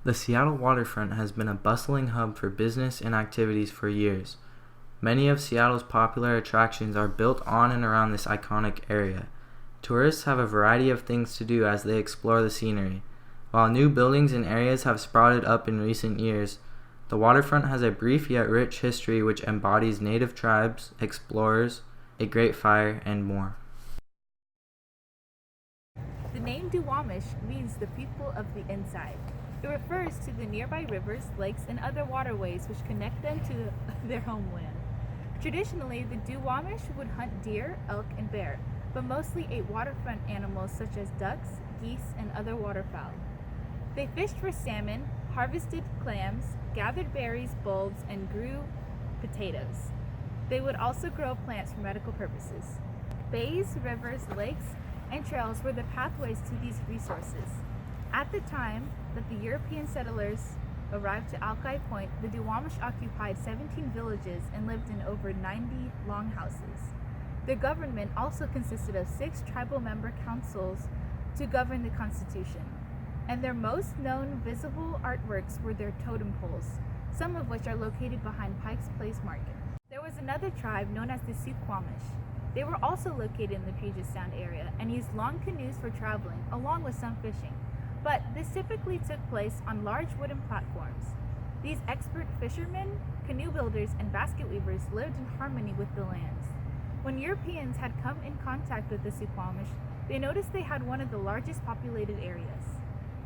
The Seattle waterfront has been a bustling hub for business and activities for years. Many of Seattle's popular attractions are built on and around this iconic area. Tourists have a variety of things to do as they explore the scenery. While new buildings and areas have sprouted up in recent years, the waterfront has a brief yet rich history which embodies native tribes, explorers, a great fire, and more. The name Duwamish means the people of the inside. It refers to the nearby rivers, lakes, and other waterways which connect them to their homeland. Traditionally, the Duwamish would hunt deer, elk, and bear, but mostly ate waterfront animals such as ducks, geese, and other waterfowl. They fished for salmon, harvested clams, gathered berries, bulbs, and grew potatoes. They would also grow plants for medical purposes. Bays, rivers, lakes, and trails were the pathways to these resources. At the time that the European settlers arrived to Alki Point, the Duwamish occupied 17 villages and lived in over 90 longhouses. Their government also consisted of 6 tribal member councils to govern the Constitution, and their most known visible artworks were their totem poles, some of which are located behind Pike's Place Market. There was another tribe known as the Suquamish. They were also located in the Puget Sound area and used long canoes for traveling, along with some fishing. But this typically took place on large wooden platforms. These expert fishermen, canoe builders, and basket weavers lived in harmony with the lands. When Europeans had come in contact with the Suquamish, they noticed they had one of the largest populated areas.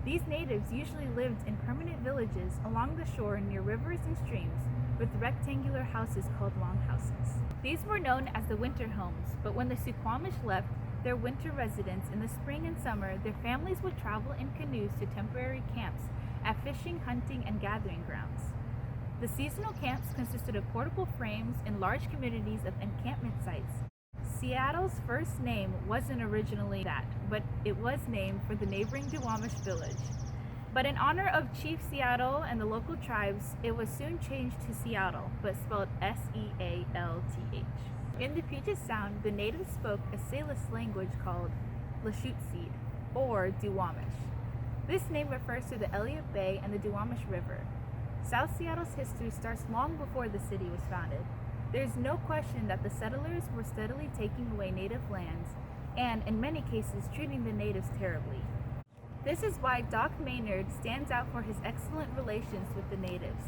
These natives usually lived in permanent villages along the shore near rivers and streams with rectangular houses called longhouses. These were known as the winter homes, but when the Suquamish left their winter residence in the spring and summer, their families would travel in canoes to temporary camps at fishing, hunting, and gathering grounds. The seasonal camps consisted of portable frames in large communities of encampment sites. Seattle's first name wasn't originally that, but it was named for the neighboring Duwamish village. But in honor of Chief Seattle and the local tribes, it was soon changed to Seattle, but spelled Sealth. In the Puget Sound, the natives spoke a Salish language called Lushootseed, or Duwamish. This name refers to the Elliott Bay and the Duwamish River. South Seattle's history starts long before the city was founded. There is no question that the settlers were steadily taking away native lands and, in many cases, treating the natives terribly. This is why Doc Maynard stands out for his excellent relations with the natives.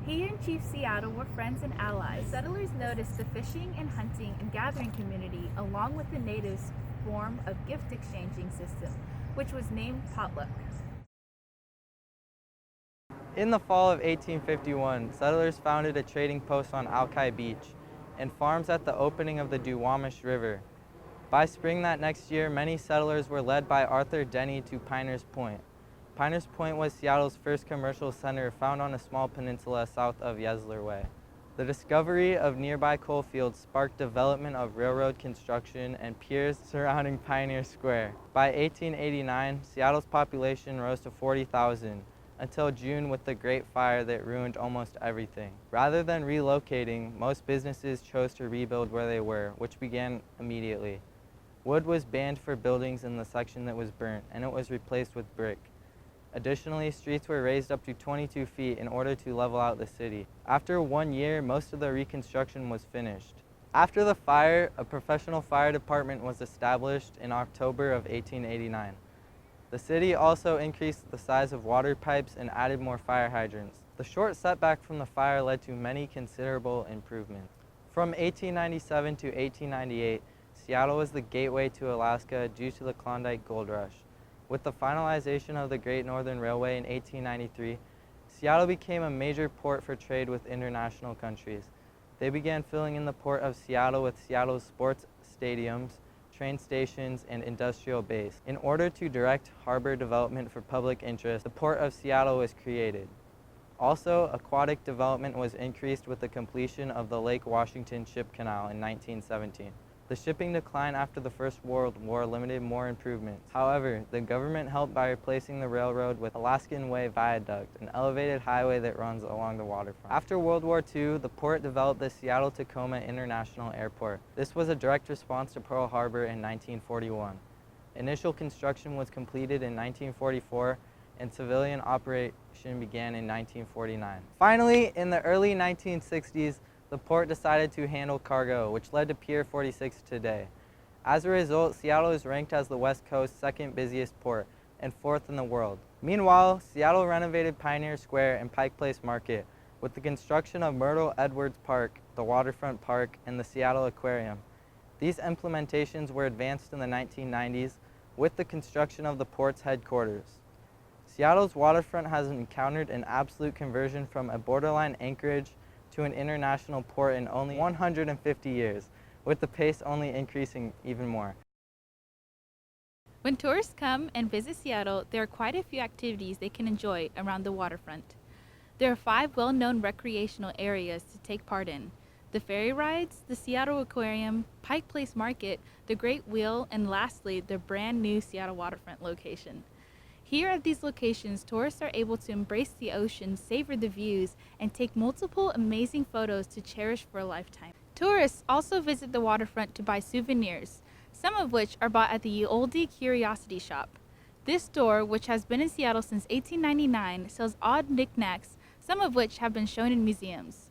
He and Chief Seattle were friends and allies. The settlers noticed the fishing and hunting and gathering community, along with the natives' form of gift exchanging system, which was named potluck. In the fall of 1851, settlers founded a trading post on Alki Beach and farms at the opening of the Duwamish River. By spring that next year, many settlers were led by Arthur Denny to Piners Point. Piners Point was Seattle's first commercial center, found on a small peninsula south of Yesler Way. The discovery of nearby coal fields sparked development of railroad construction and piers surrounding Pioneer Square. By 1889, Seattle's population rose to 40,000, until June with the Great Fire that ruined almost everything. Rather than relocating, most businesses chose to rebuild where they were, which began immediately. Wood was banned for buildings in the section that was burnt, and it was replaced with brick. Additionally, streets were raised up to 22 feet in order to level out the city. After 1 year, most of the reconstruction was finished. After the fire, a professional fire department was established in October of 1889. The city also increased the size of water pipes and added more fire hydrants. The short setback from the fire led to many considerable improvements. From 1897 to 1898, Seattle was the gateway to Alaska due to the Klondike Gold Rush. With the finalization of the Great Northern Railway in 1893, Seattle became a major port for trade with international countries. They began filling in the port of Seattle with Seattle's sports stadiums, train stations, and industrial base. In order to direct harbor development for public interest, the Port of Seattle was created. Also, aquatic development was increased with the completion of the Lake Washington Ship Canal in 1917. The shipping decline after the First World War limited more improvements. However, the government helped by replacing the railroad with Alaskan Way Viaduct, an elevated highway that runs along the waterfront. After World War II, the port developed the Seattle-Tacoma International Airport. This was a direct response to Pearl Harbor in 1941. Initial construction was completed in 1944, and civilian operation began in 1949. Finally, in the early 1960s, the port decided to handle cargo, which led to Pier 46 today. As a result, Seattle is ranked as the West Coast's second busiest port and fourth in the world. Meanwhile, Seattle renovated Pioneer Square and Pike Place Market with the construction of Myrtle Edwards Park, the Waterfront Park, and the Seattle Aquarium. These implementations were advanced in the 1990s with the construction of the port's headquarters. Seattle's waterfront has encountered an absolute conversion from a borderline anchorage to an international port in only 150 years, with the pace only increasing even more. When tourists come and visit Seattle, there are quite a few activities they can enjoy around the waterfront. There are 5 well-known recreational areas to take part in: the ferry rides, the Seattle Aquarium, Pike Place Market, the Great Wheel, and lastly, the brand new Seattle Waterfront location. Here at these locations, tourists are able to embrace the ocean, savor the views, and take multiple amazing photos to cherish for a lifetime. Tourists also visit the waterfront to buy souvenirs, some of which are bought at the Uolde Curiosity Shop. This store, which has been in Seattle since 1899, sells odd knickknacks, some of which have been shown in museums.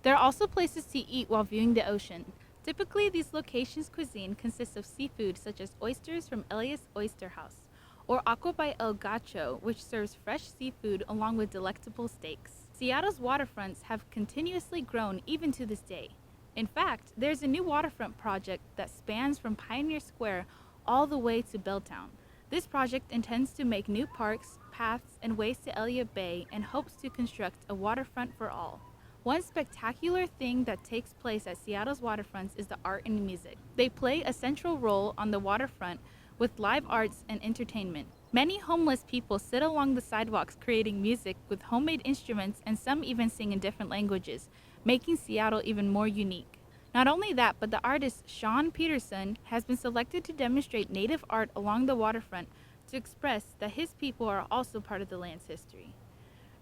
There are also places to eat while viewing the ocean. Typically, these locations' cuisine consists of seafood such as oysters from Elias Oyster House, or Aqua by El Gacho, which serves fresh seafood along with delectable steaks. Seattle's waterfronts have continuously grown even to this day. In fact, there's a new waterfront project that spans from Pioneer Square all the way to Belltown. This project intends to make new parks, paths, and ways to Elliott Bay and hopes to construct a waterfront for all. One spectacular thing that takes place at Seattle's waterfronts is the art and music. They play a central role on the waterfront with live arts and entertainment. Many homeless people sit along the sidewalks creating music with homemade instruments, and some even sing in different languages, making Seattle even more unique. Not only that, but the artist Sean Peterson has been selected to demonstrate native art along the waterfront to express that his people are also part of the land's history.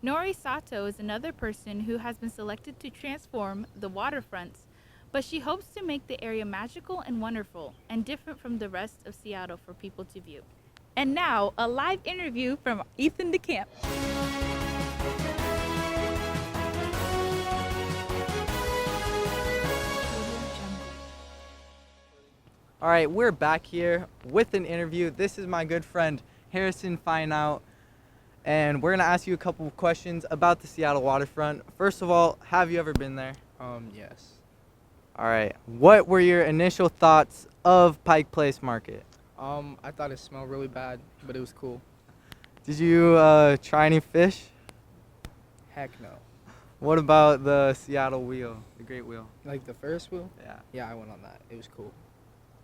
Nori Sato is another person who has been selected to transform the waterfronts, but she hopes to make the area magical and wonderful and different from the rest of Seattle for people to view. And now, a live interview from Ethan DeCamp. All right, we're back here with an interview. This is my good friend Harrison Fineout, and we're gonna ask you a couple of questions about the Seattle waterfront. First of all, have you ever been there? Yes. All right, what were your initial thoughts of Pike Place Market? I thought it smelled really bad, but it was cool. Did you try any fish? Heck no. What about the Seattle Wheel, the Great Wheel? Like the Ferris wheel? Yeah. Yeah, I went on that. It was cool.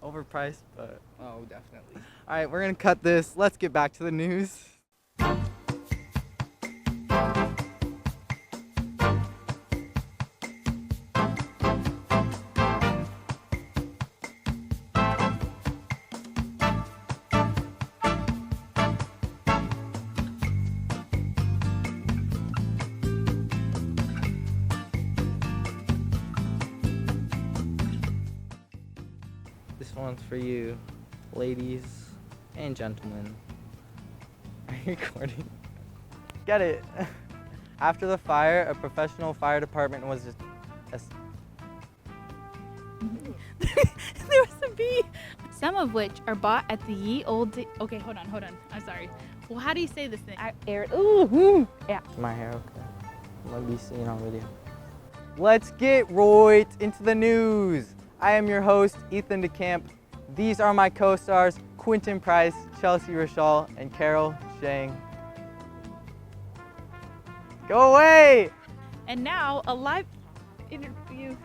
Overpriced, but... Oh, definitely. All right, we're gonna cut this. Let's get back to the news. This one's for you, ladies and gentlemen. Are you recording? Get it. After the fire, a professional fire department was just... There was a bee. Some of which are bought at the Ye Olde. Okay, hold on. I'm sorry. Well, how do you say this thing? Yeah. My hair, okay. I'm gonna be seen on video. Let's get right into the news. I am your host, Ethan DeCamp. These are my co-stars, Quentin Price, Chelsea Rochelle, and Carol Shang. Go away! And now, a live interview.